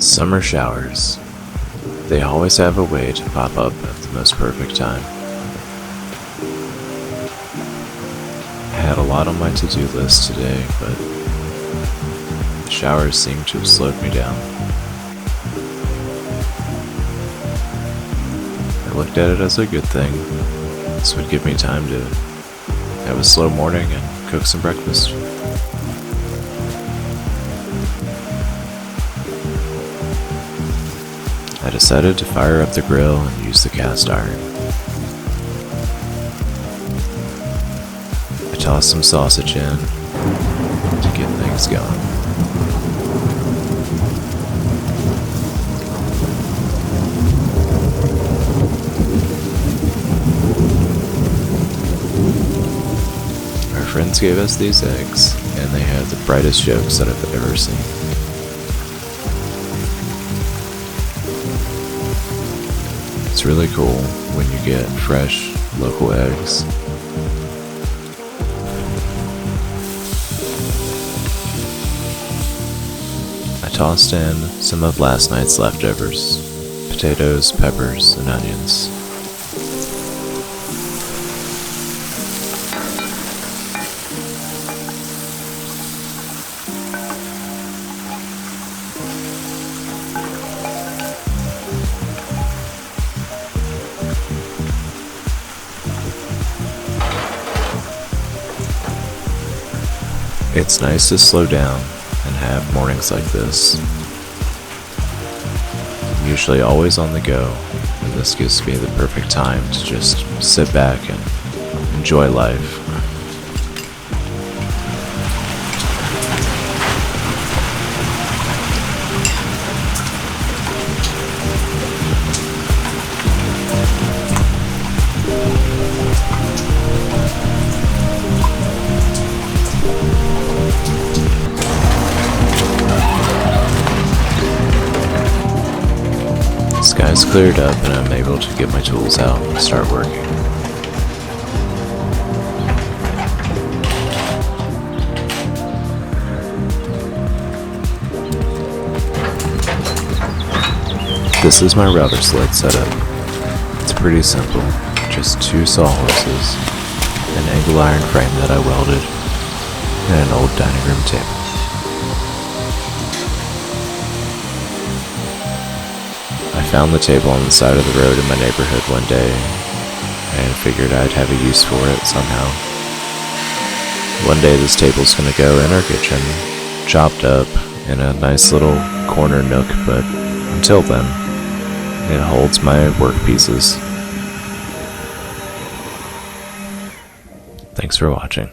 Summer showers. They always have a way to pop up at the most perfect time. I had a lot on my to-do list today, but the showers seem to have slowed me down. I looked at it as a good thing. This would give me time to have a slow morning and cook some breakfast. I decided to fire up the grill and use the cast iron. I tossed some sausage in to get things going. Our friends gave us these eggs, and they had the brightest yolks that I've ever seen. It's really cool when you get fresh, local eggs. I tossed in some of last night's leftovers: potatoes, peppers, and onions. It's nice to slow down and have mornings like this. I'm usually always on the go, and this gives me the perfect time to just sit back and enjoy life. The sky's cleared up and I'm able to get my tools out and start working. This is my router sled setup. It's pretty simple, just 2 sawhorses, an angle iron frame that I welded, and an old dining room table. I found the table on the side of the road in my neighborhood one day and figured I'd have a use for it somehow. One day this table's gonna go in our kitchen, chopped up in a nice little corner nook, but until then, it holds my work pieces. Thanks for watching.